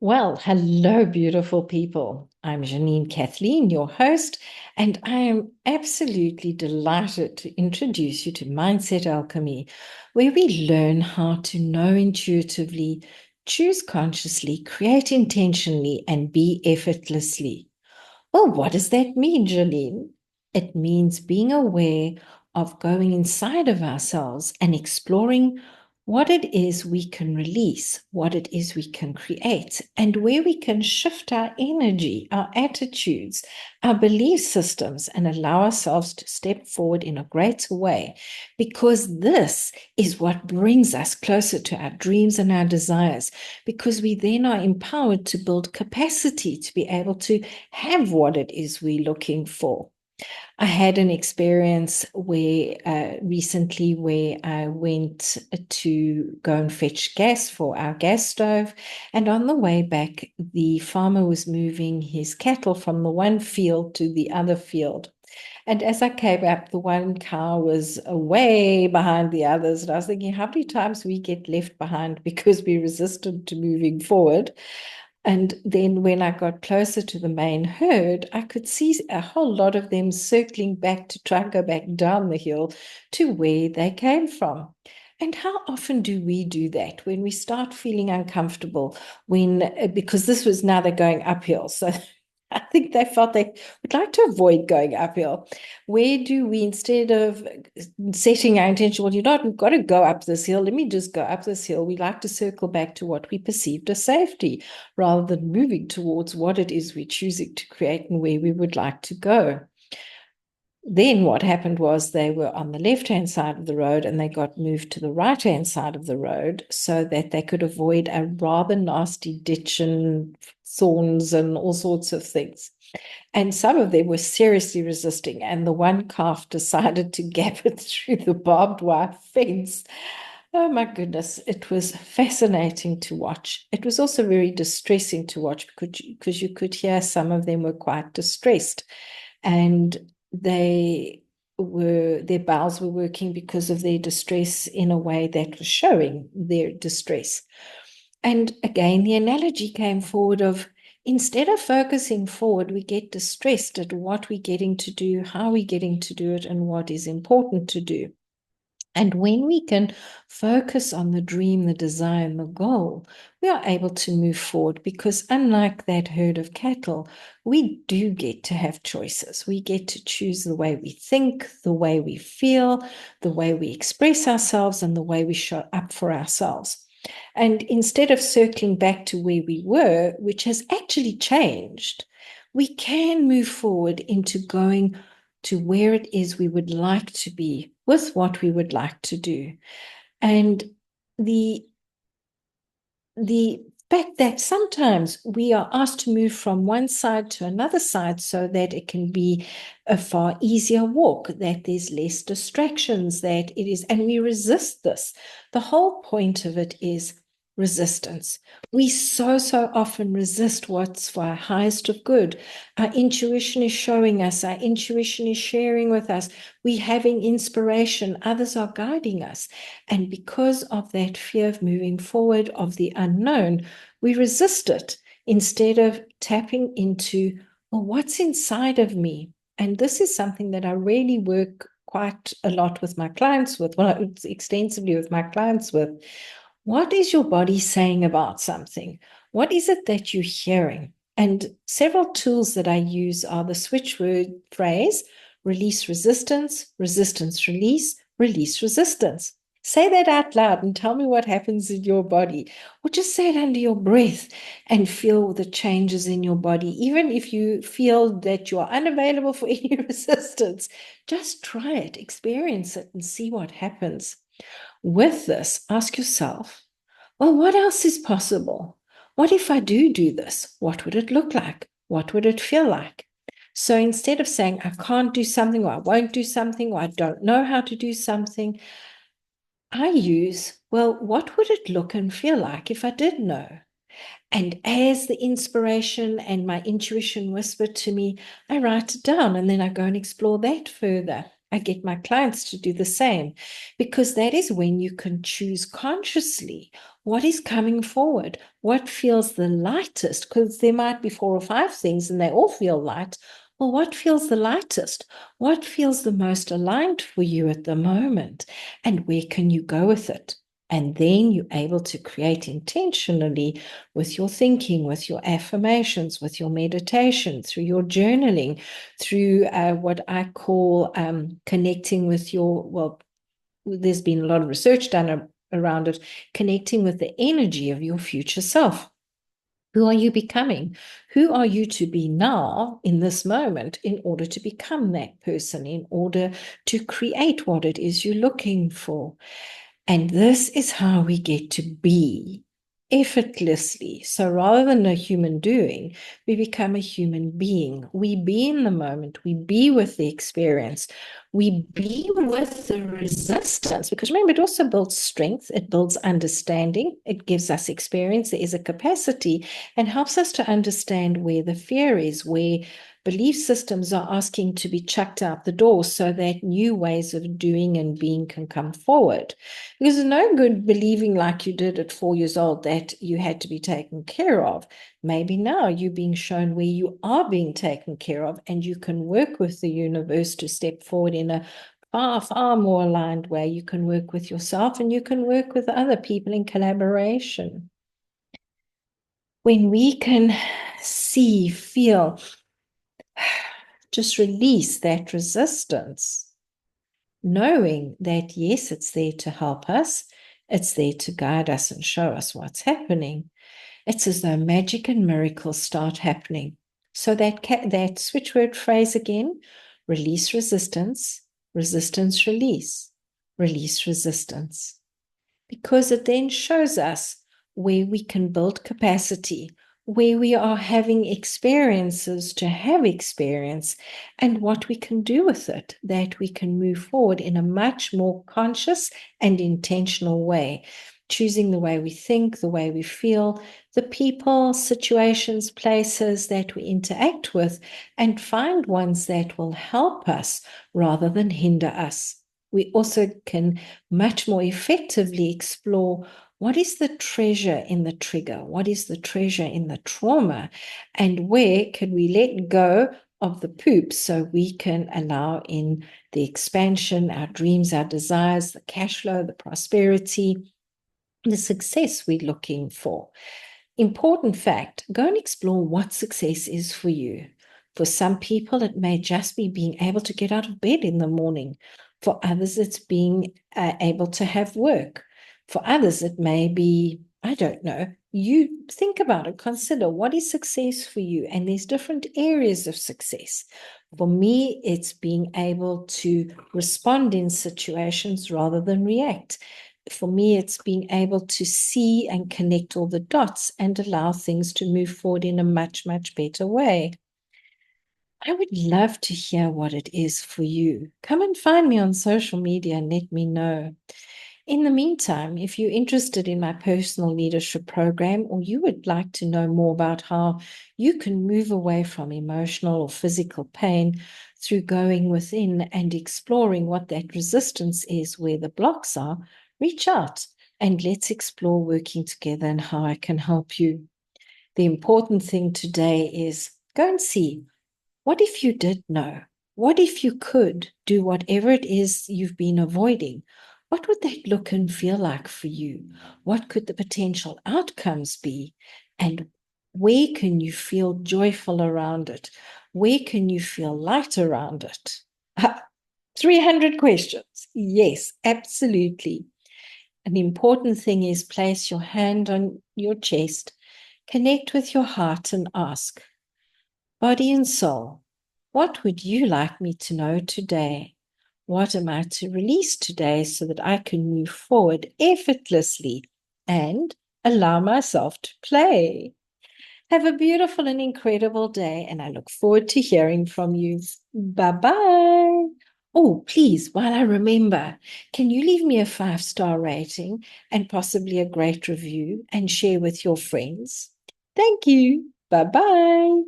Well, hello, beautiful people. I'm Janine Kathleen, your host, and I am absolutely delighted to introduce you to Mindset Alchemy, where we learn how to know intuitively, choose consciously, create intentionally, and be effortlessly. Well, what does that mean, Janine? It means being aware of going inside of ourselves and exploring what it is we can release, what it is we can create, and where we can shift our energy, our attitudes, our belief systems, and allow ourselves to step forward in a greater way. Because this is what brings us closer to our dreams and our desires, because we then are empowered to build capacity to be able to have what it is we're looking for. I had an experience where recently where I went to go and fetch gas for our gas stove. And on the way back, the farmer was moving his cattle from the one field to the other field. And as I came up, the one cow was way behind the others. And I was thinking, how many times we get left behind because we resisted to moving forward? And then when I got closer to the main herd, I could see a whole lot of them circling back to try and go back down the hill to where they came from. And how often do we do that when we start feeling uncomfortable? Because this was now they're going uphill. So I think they felt they would like to avoid going uphill. Where do we, instead of setting our intention, well, we've got to go up this hill. Let me just go up this hill. We like to circle back to what we perceived as safety rather than moving towards what it is we're choosing to create and where we would like to go. Then what happened was they were on the left-hand side of the road and they got moved to the right-hand side of the road so that they could avoid a rather nasty ditch and thorns and all sorts of things. And some of them were seriously resisting, and the one calf decided to gap it through the barbed wire fence. Oh my goodness, it was fascinating to watch. It was also very distressing to watch because you could hear some of them were quite distressed, and their bowels were working because of their distress in a way that was showing their distress. And again, the analogy came forward of instead of focusing forward, we get distressed at what we're getting to do, how we're getting to do it, and what is important to do. And when we can focus on the dream, the desire, and the goal, we are able to move forward because, unlike that herd of cattle, we do get to have choices. We get to choose the way we think, the way we feel, the way we express ourselves, and the way we show up for ourselves. And instead of circling back to where we were, which has actually changed, we can move forward into going to where it is we would like to be with what we would like to do. And the the fact that sometimes we are asked to move from one side to another side so that it can be a far easier walk, that there's less distractions, that it is, and we resist this. The whole point of it is resistance. We so often resist what's for our highest of good. Our intuition is showing us, our intuition is sharing with us. We're having inspiration, others are guiding us. And because of that fear of moving forward, of the unknown, we resist it instead of tapping into, well, what's inside of me? And this is something that I really work quite a lot with my clients with, well, extensively with my clients with. What is your body saying about something? What is it that you're hearing? And several tools that I use are the switch word phrase, release resistance, resistance release, release resistance. Say that out loud and tell me what happens in your body, or just say it under your breath and feel the changes in your body. Even if you feel that you are unavailable for any resistance, just try it, experience it, and see what happens. With this, ask yourself, well, what else is possible? What if I do this? What would it look like? What would it feel like? So instead of saying, I can't do something, or I won't do something, or I don't know how to do something, I use, well, what would it look and feel like if I did know? And as the inspiration and my intuition whispered to me, I write it down and then I go and explore that further. I get my clients to do the same, because that is when you can choose consciously what is coming forward, what feels the lightest, because there might be 4 or 5 things and they all feel light. Well, what feels the lightest? What feels the most aligned for you at the moment? And where can you go with it? And then you're able to create intentionally with your thinking, with your affirmations, with your meditation, through your journaling, through what I call connecting with your, well, there's been a lot of research done around it, connecting with the energy of your future self. Who are you becoming? Who are you to be now in this moment in order to become that person, in order to create what it is you're looking for? And this is how we get to be effortlessly. So rather than a human doing, we become a human being. We be in the moment. We be with the experience. We be with the resistance. Because remember, it also builds strength. It builds understanding. It gives us experience. There is a capacity and helps us to understand where the fear is, where belief systems are asking to be chucked out the door so that new ways of doing and being can come forward. Because it's no good believing like you did at 4 years old that you had to be taken care of. Maybe now you're being shown where you are being taken care of, and you can work with the universe to step forward in a far, far more aligned way. You can work with yourself and you can work with other people in collaboration. When we can see, feel, just release that resistance, knowing that, yes, it's there to help us, it's there to guide us and show us what's happening. It's as though magic and miracles start happening. So that switch word phrase again, release resistance, resistance release, release resistance. Because it then shows us where we can build capacity, where we are having experiences to have experience, and what we can do with it, that we can move forward in a much more conscious and intentional way, choosing the way we think, the way we feel, the people, situations, places that we interact with, and find ones that will help us rather than hinder us. We also can much more effectively explore what is the treasure in the trigger, what is the treasure in the trauma, and where can we let go of the poop so we can allow in the expansion, our dreams, our desires, the cash flow, the prosperity, the success we're looking for. Important fact, go and explore what success is for you. For some people, it may just be being able to get out of bed in the morning. For others, it's being able to have work. For others, it may be, I don't know, you think about it, consider what is success for you, and there's different areas of success. For me, it's being able to respond in situations rather than react. For me, it's being able to see and connect all the dots and allow things to move forward in a much, much better way. I would love to hear what it is for you. Come and find me on social media and let me know. In the meantime, if you're interested in my personal leadership program, or you would like to know more about how you can move away from emotional or physical pain through going within and exploring what that resistance is, where the blocks are, reach out and let's explore working together and how I can help you. The important thing today is go and see, what if you did know? What if you could do whatever it is you've been avoiding? What would that look and feel like for you? What could the potential outcomes be? And where can you feel joyful around it? Where can you feel light around it? 300 questions. Yes, absolutely. An important thing is place your hand on your chest, connect with your heart and ask, body and soul, what would you like me to know today? What am I to release today so that I can move forward effortlessly and allow myself to play? Have a beautiful and incredible day, and I look forward to hearing from you. Bye-bye. Oh, please, while I remember, can you leave me a 5-star rating and possibly a great review and share with your friends? Thank you. Bye-bye.